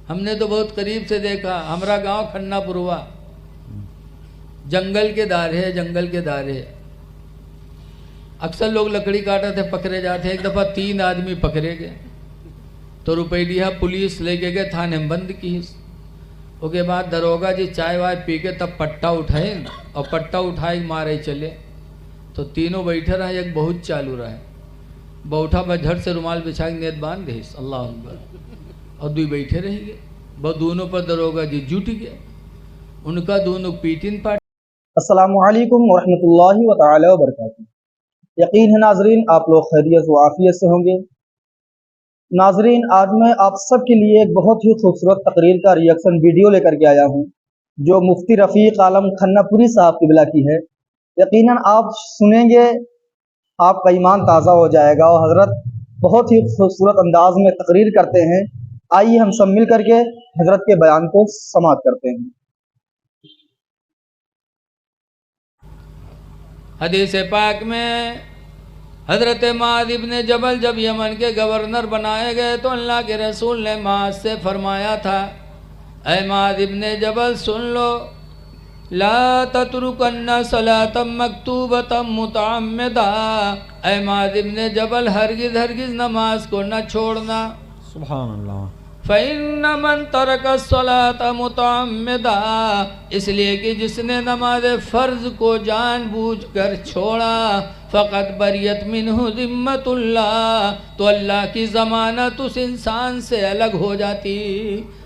हमने तो बहुत करीब से देखा। हमारा गांव खन्नापुरवा, जंगल के दारे है, जंगल के दारे। अक्सर लोग लकड़ी काटे थे, पकड़े जाते। एक दफ़ा 3 आदमी पकड़े गए तो रुपैया पुलिस लेके गए, थाने में बंद की। उसके बाद दरोगा जी चाय वाय पी के तब पट्टा उठाए और पट्टा उठाए मारे चले। तो तीनों बैठे रहे, एक बहुत चालू रहे। बौठा में झट से रुमाल बिछा के नेत बांध दे, अल्लाह अकबर, और 2 बैठे रह गए। वो दोनों पर दरोगा जी जुट गए, उनका दोनों पीटिन पाट। अस्सलामुअलैकुम वरहमतुल्लाहि व तआला व बरकातुहू। यकीन है नाजरीन आप लोग खैरियत व आफियत से होंगे। नाजरीन आज मैं आप सब के लिए एक बहुत ही खूबसूरत तकरीर का रिएक्शन वीडियो लेकर के आया हूं, जो मुफ्ती रफ़ीक आलम खन्नापुरी साहब क़िबला की है। यकीनन आप सुनेंगे आपका ईमान ताज़ा हो जाएगा और हज़रत बहुत ही खूबसूरत अंदाज में तकरीर करते हैं। आइए हम सब मिल करके हज़रत के बयान को समाअत करते हैं। हदीस पाक में हज़रत माद इब्ने जबल जब यमन के गवर्नर बनाए गए तो अल्लाह के रसूल ने माद से फरमाया था, ऐ माद इब्ने जबल सुन लो, ला ततरुकन्ना सलातम मकतूबतम मुतअम्मिदा। ऐ माद इब्ने जबल हरगिज़ हरगिज़ नमाज को न छोड़ना। सुभान अल्लाह। फ़इन्न मन तरक सलात मुतअम्मिदा, इसलिए कि जिसने नमाज फ़र्ज़ को जानबूझकर छोड़ा, फ़क़त बरियत मिन्हु ज़िम्मतुल्लाह, तो अल्लाह की ज़मानत उस इंसान से अलग हो जाती,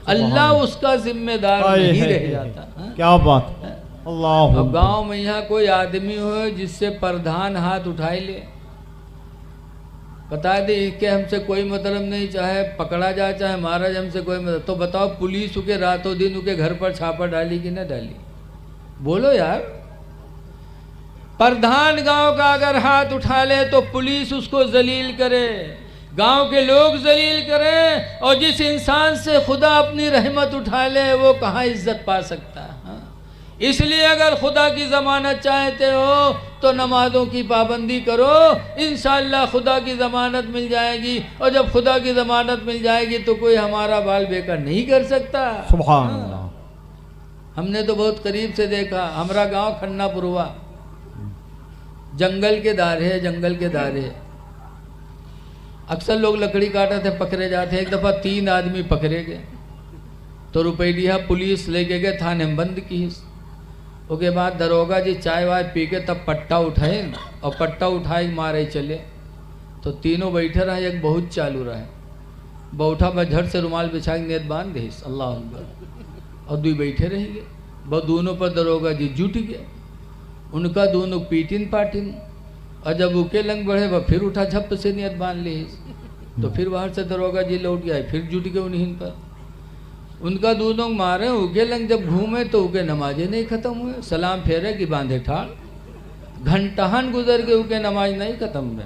अल्लाह उसका जिम्मेदार नहीं रह जाता। क्या बात है, अल्लाह। अब गाँव में यहाँ कोई आदमी हो जिससे प्रधान हाथ उठाई ले, बता दे कि हमसे कोई मतलब नहीं, चाहे पकड़ा जाए चाहे मारा जाए, हमसे कोई मतलब, तो बताओ पुलिस उके रातों दिन उके घर पर छापा डाली कि न डाली? बोलो यार। प्रधान गांव का अगर हाथ उठा ले तो पुलिस उसको जलील करे, गांव के लोग जलील करें, और जिस इंसान से खुदा अपनी रहमत उठा ले वो कहाँ इज्जत पा सकता है? इसलिए अगर खुदा की ज़मानत चाहते हो तो नमाज़ों की पाबंदी करो, इंशाअल्लाह खुदा की ज़मानत मिल जाएगी। और जब खुदा की ज़मानत मिल जाएगी तो कोई हमारा बाल बेकार नहीं कर सकता। सुभान अल्लाह। हमने तो बहुत करीब से देखा। हमारा गांव खन्नापुरवा, जंगल के दारे है, जंगल के दारे। अक्सर लोग लकड़ी काटे थे, पकड़े जाते। एक दफ़ा 3 आदमी पकड़े गए तो रुपैया पुलिस लेके गए, थाने में बंद की। उसके बाद दरोगा जी चाय वाय पी के तब पट्टा उठाए और पट्टा उठाए मारे चले। तो तीनों बैठे रहे, एक बहुत चालू रहे। बौठा में झट से रुमाल बिछा के नेत बांध दे, अल्लाह अकबर, और 2 बैठे रह गए। वो दोनों पर दरोगा जी जुट गए, उनका दोनों पीटिन पाटिन। और जब उके लंग बढ़े वह फिर उठा, झप से नियत बांध ली। तो फिर बाहर से दरोगा जी लौट गया, फिर जुट गए उन्हीं पर। उनका दोनों मारे, उके लंग जब घूमे तो उके नमाजें नहीं ख़त्म हुए। सलाम फेरे कि बांधे ठाड़, घंटाहन गुजर के उके नमाज नहीं ख़त्म हुए।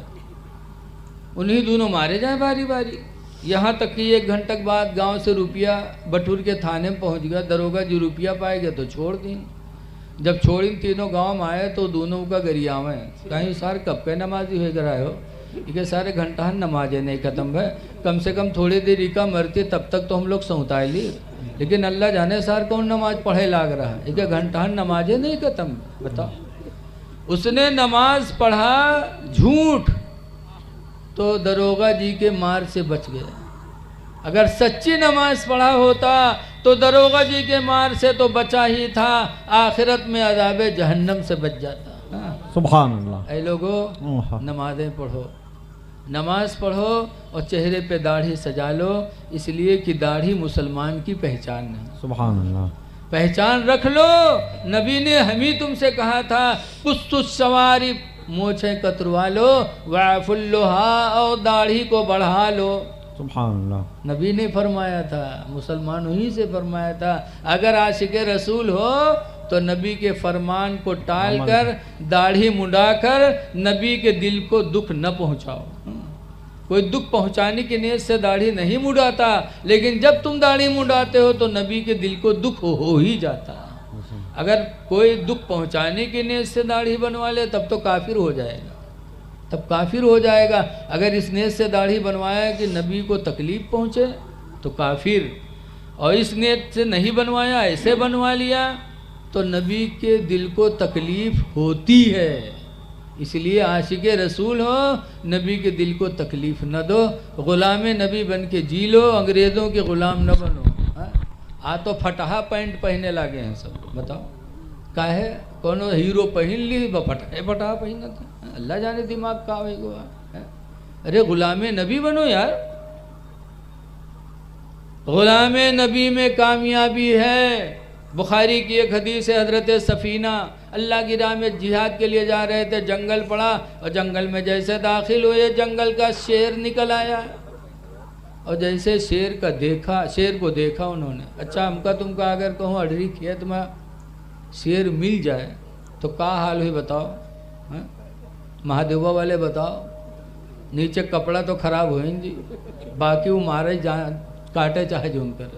उन्हीं दोनों मारे जाए बारी बारी। यहाँ तक कि 1 घंटे के बाद गांव से रुपया बटूर के थाने में पहुँच गया। दरोगा जी रुपया पाए गए तो छोड़ दी। जब छोड़ी तीनों गांव में आए तो दोनों का गरियावे, कहीं सारे कब के नमाजी हो गए हो, ये सारे घंटाहन नमाजें नहीं ख़त्म है। कम से कम थोड़ी देर इका मरती तब तक तो हम लोग सौताए ली, लेकिन अल्लाह जाने सार कौन नमाज पढ़े लाग रहा है। एक घंटाहन नमाजें नहीं ख़त्म। बताओ, उसने नमाज पढ़ा झूठ तो दरोगा जी के मार से बच गया। अगर सच्ची नमाज पढ़ा होता तो दरोगा जी के मार से तो बचा ही था, आखिरत में अज़ाबे जहन्नम से बच जाता। सुभान अल्लाह। ऐ लोगों, नमाजें पढ़ो, नमाज पढ़ो और चेहरे पे दाढ़ी सजा लो, इसलिए कि दाढ़ी मुसलमान की पहचान है। सुभान अल्लाह। पहचान रख लो। नबी ने हम ही तुमसे कहा था, कुस्तुस सवारी, मोछें कतरवा लो, वाफुल्लोहा, और दाढ़ी को बढ़ा लो। सुभान अल्लाह। नबी ने फरमाया था, मुसलमान ही से फरमाया था। अगर आशिक़े रसूल हो तो नबी के फरमान को टाल कर, दाढ़ी मुंडाकर नबी के दिल को दुख न पहुंचाओ। कोई दुख पहुंचाने की नीयत से दाढ़ी नहीं मुंडाता, लेकिन जब तुम दाढ़ी मुंडाते हो तो नबी के दिल को दुख हो ही जाता। अगर कोई दुख पहुंचाने की नीयत से दाढ़ी बनवा ले तब तो काफिर हो जाएगा, तब काफिर हो जाएगा। अगर इस नीयत से दाढ़ी बनवाया कि नबी को तकलीफ़ पहुंचे तो काफिर। और इस नीयत से नहीं बनवाया, ऐसे बनवा लिया, तो नबी के दिल को तकलीफ होती है। इसलिए आशिक रसूल हो, नबी के दिल को तकलीफ न दो, ग़ुलाम नबी बन के जी लो, अंग्रेज़ों के ग़ुलाम न बनो। आ तो फटहा पैंट पहने लागे हैं सब, बताओ काहे? कोनो हीरो पहन ली फटहा पहना था, अल्लाह जाने दिमाग का होगा। अरे ग़ुलाम नबी बनो यार, ग़ुलाम नबी में कामयाबी है। बुखारी की एक हदीस है, हज़रत सफ़ीना अल्लाह की राह में जिहाद के लिए जा रहे थे, जंगल पड़ा और जंगल में जैसे दाखिल हुए जंगल का शेर निकल आया, और जैसे शेर को देखा उन्होंने, अच्छा हमका तुमका अगर कहूँ अडरी खेत में शेर मिल जाए तो का हाल हुई बताओ? महादेवा वाले बताओ, नीचे कपड़ा तो खराब हो जी, बाकी वो मारे काटे चाहे जो कर,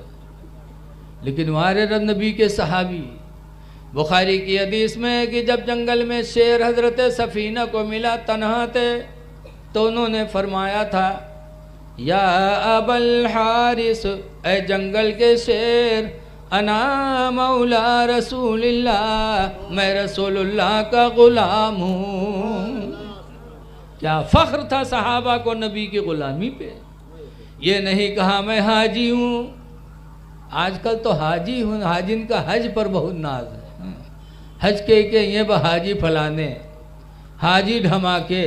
लेकिन हमारे नबी के सहाबी, बुखारी की हदीस में है कि जब जंगल में शेर हजरत सफ़ीना को मिला, तन्हा थे, तो उन्होंने फरमाया था, या अबल हारिस, ए जंगल के शेर, अना मौला रसूलिल्लाह, मैं रसूलुल्लाह का ग़ुलाम हूँ। क्या फ़ख्र था सहाबा को नबी की ग़ुलामी पे। ये नहीं कहा मैं हाजी हूँ, आजकल तो हाजी हूँ, हाजिन का हज पर बहुत नाज है। हज के ये हाजी फलाने, हाजी ढमाके,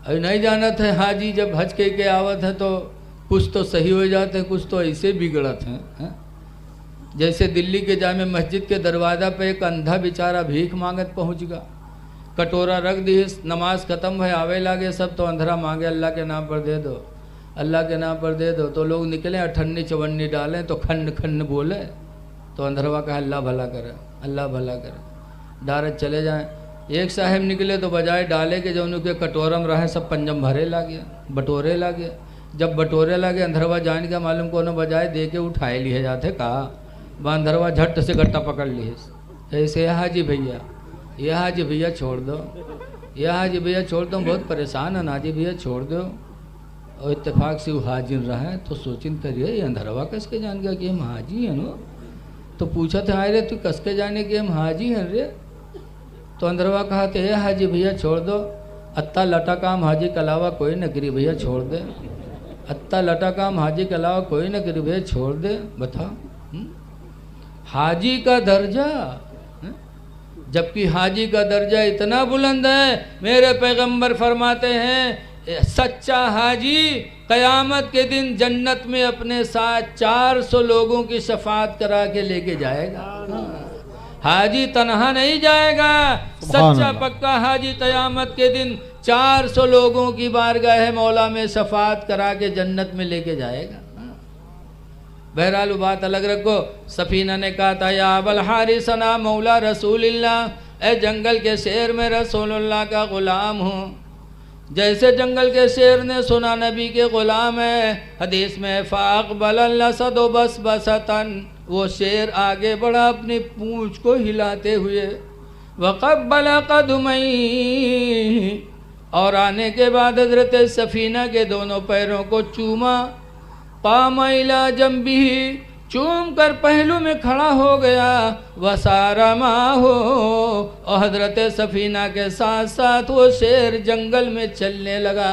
अभी नहीं जाना था हाजी जब हज के आवत है तो कुछ तो सही हो जाते हैं, कुछ तो ऐसे बिगड़त हैं। जैसे दिल्ली के जामे मस्जिद के दरवाज़ा पे एक अंधा बेचारा भीख मांगत पहुँच गया, कटोरा रख दी, नमाज ख़त्म है, आवे लागे सब, तो अंधरा मांगे अल्लाह के नाम पर दे दो, अल्लाह के नाम पर दे दो, तो लोग निकले अठन्नी चवन्नी डालें तो खंड खंड बोले, तो अंधरवा कहा अल्लाह भला करे, अल्लाह भला करे, डायरेक्ट चले जाएं। एक साहब निकले तो बजाय डाले के जो उनके कटोरम रहे सब पंजम भरे लागे, बटोरे लागे, जब बटोरे लागे अंधरवा जान का मालूम को बजाय दे के उठाए लिए जाते, कहा वह अंधरवा झट से गट्टा पकड़ लिए, ऐसे हाजी भैया, यह हाजी भैया छोड़ दो, यह हाजी भैया छोड़ दो, बहुत परेशान है, हाजी भैया छोड़ दो। और इत्तेफाक से वो हाजिर रहा है, तो सोचिन करिए ये अंधरवा कसके जान गया कि हम हाजी हैं नो, तो पूछा था अरे तू कसके जाने कि हम हाजी हैं रे, तो अंधरवा कहा थे हे हाजी भैया छोड़ दो, अत्ता लटा काम हाजी के अलावा कोई न करी भैया छोड़ दे, अत्ता लटा काम हाजी के अलावा कोई न करी भैया छोड़ दे। बता हाजी का दर्जा, जबकि हाजी का दर्जा इतना बुलंद है, मेरे पैगंबर फरमाते हैं सच्चा हाजी क़यामत के दिन जन्नत में अपने साथ 400 लोगों की शफाअत करा के लेके जाएगा। हाजी तन्हा नहीं जाएगा, सच्चा पक्का हाजी क़यामत के दिन 400 लोगों की बारगाह मौला में शफाअत करा के जन्नत में लेके जाएगा। बहरहाल बात अलग रखो। सफ़ीना ने कहा था या अबल हारिस अना मौला रसूलिल्लाह, ए जंगल के शेर में रसूलुल्लाह का ग़ुलाम हूँ। जैसे जंगल के शेर ने सुना नबी के ग़ुलाम है, हदीस में फ़ाक़बल सदो बस बसतन, वो शेर आगे बढ़ा अपनी पूँछ को हिलाते हुए, वक़ब्बल क़दमई, और आने के बाद हज़रत सफ़ीना के दोनों पैरों को चूमा, क़ाम इला जंबिही, चूम कर पहलू में खड़ा हो गया, वसारा माँ हो, और हज़रत सफ़ीना के साथ साथ वो शेर जंगल में चलने लगा,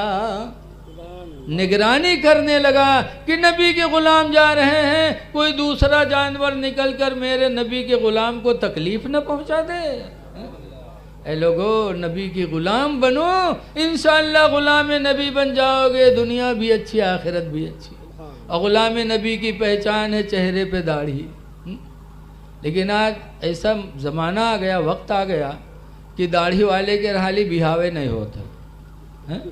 निगरानी करने लगा कि नबी के ग़ुलाम जा रहे हैं, कोई दूसरा जानवर निकल कर मेरे नबी के ग़ुलाम को तकलीफ़ न पहुँचा दे। ए लोगो नबी की ग़ुलाम बनो, इंशाअल्लाह ग़ुलाम नबी बन जाओगे, दुनिया भी अच्छी आखिरत भी अच्छी। और ग़ुलाम नबी की पहचान है चेहरे पे दाढ़ी। लेकिन आज ऐसा ज़माना आ गया, वक्त आ गया कि दाढ़ी वाले के रहाली बिहावे नहीं होता है।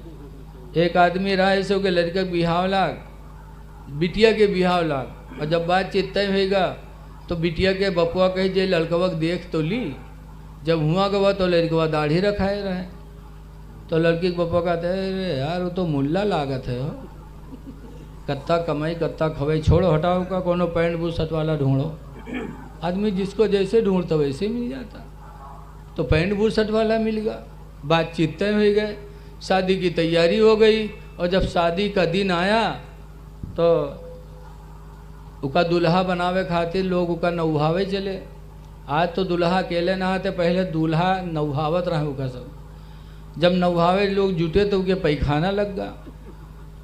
एक आदमी रहा ऐसे के लड़के बिहाव लाग, बिटिया के बिहाव लाग, और जब बातचीत तय होगा तो बिटिया के बपुआ कही जे लड़कवा देख तो ली, जब हुआ गवा तो लड़कवा दाढ़ी रखाए रहे, तो लड़की के बपुआ कहते अरे यार वो तो मुल्ला लागत है, हो कत्ता कमाई कत्ता खवाई, छोड़ो हटाओ का कोनो पैंट बूसट वाला ढूंढो। आदमी जिसको जैसे ढूंढता वैसे मिल जाता, तो पैंट बूसट वाला मिल गया, बातचीत तय हो गए, शादी की तैयारी हो गई। और जब शादी का दिन आया तो उका दुल्हा बनावे खातिर लोग उका नौहावे चले। आज तो दुल्हा अकेले नहाते, पहले दूल्हा नौहावत रहे उका सब। जब नौहावे लोग जुटे तो उनके पैखाना लग गया,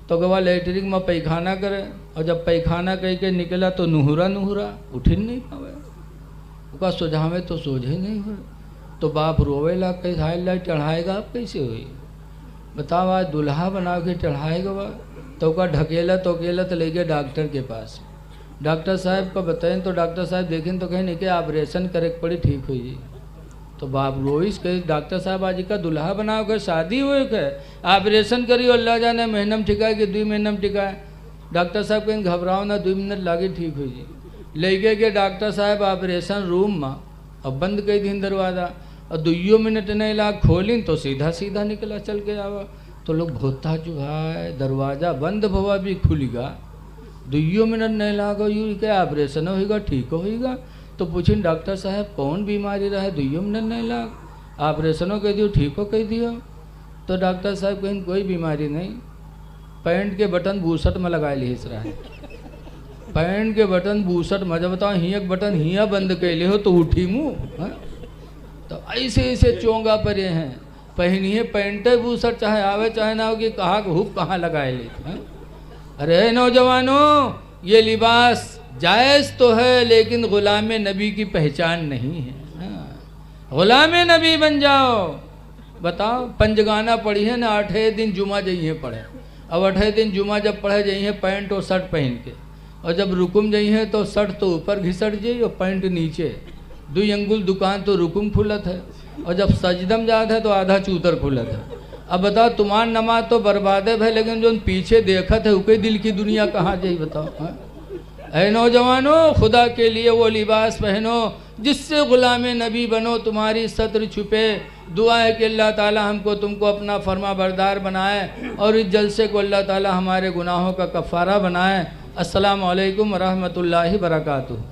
तो गवा लेटरिन में पैखाना करे, और जब पैखाना कह के निकला तो नुहरा उठिन नहीं पावे, उका सुझावे तो सोझे नहीं हो। तो बाप रोवेला, कैसे ला चढ़ाएगा आप कैसे हुई बताओ, आज दुल्हा बना के चढ़ाएगा बा। तो उका ढकेला तो अकेला तो ले गए डॉक्टर के पास। डॉक्टर साहब को बताएं तो डॉक्टर साहब देखें तो कहें नहीं कि ऑपरेशन करे पड़ी ठीक हुई जी। तो बाप रोइस कहे डॉक्टर साहब आज का दुल्हा बनाओ के शादी हुए के ऑपरेशन करी, अल्लाह जाने महीना में टिकाए कि 2 महीना में टिकाए। डॉक्टर साहब कहें घबराओ ना, 2 मिनट लागे ठीक हुई जी। ले गए डॉक्टर साहब ऑपरेशन रूम में, अब बंद कर दी दरवाज़ा, और 2 मिनट नहीं लाग खोली तो सीधा सीधा निकला चल के आवा। तो लोग भोता चुहाए, दरवाज़ा बंद भवा भी खुलेगा, 2 मिनट नहीं लागो यू क्या ऑपरेशन होगा ठीक होगा। तो पूछिन डॉक्टर साहब कौन बीमारी रहा है 2 मिनट नहीं लाग, ऑपरेशनों कह दियो ठीक हो कह दियो। तो डॉक्टर साहब कहें कोई बीमारी नहीं, पैंट के बटन बूसट में लगा ली इस रहा, पैंट के बटन बूसट में, जब बताओ हिया बटन हिया बंद कैले हो तो उठी मुँह। तो ऐसे ऐसे चोंगा पर ये हैं, पहनिए पैंटे बूसट चाहे आवे चाहे ना हो कि कहाँ हुक कहाँ लगाए ले। अरे नौजवानों, ये लिबास जायज़ तो है लेकिन ग़ुलाम नबी की पहचान नहीं है। ग़ुलाम नबी बन जाओ। बताओ पंजगाना पढ़ी है ना, 8 दिन जुमा जाइए पढ़े, अब 8 दिन जुमा जब पढ़े जाइए पैंट और शर्ट पहन के, और जब रुकुम जाइए तो शर्ट तो ऊपर घिसट जाइए और पैंट नीचे, 2 अंगुल दुकान तो रुकुम खुलत है, और जब सजदम जात है तो आधा चूतर खुलत है। अब बताओ तुम्हार नमाज तो बर्बादे भाई, लेकिन जो पीछे देखत है उके दिल की दुनिया कहाँ जाई बताओ। ऐ नौजवानों, खुदा के लिए वो लिबास पहनो जिससे ग़ुलाम नबी बनो, तुम्हारी सत्र छुपे। दुआ है कि अल्लाह ताला हमको तुमको अपना फरमा बरदार बनाए और इस जलसे को अल्लाह ताला हमारे गुनाहों का कफ़ारा बनाए। अस्सलामु अलैकुम व रहमतुल्लाहि व बरकातुहू।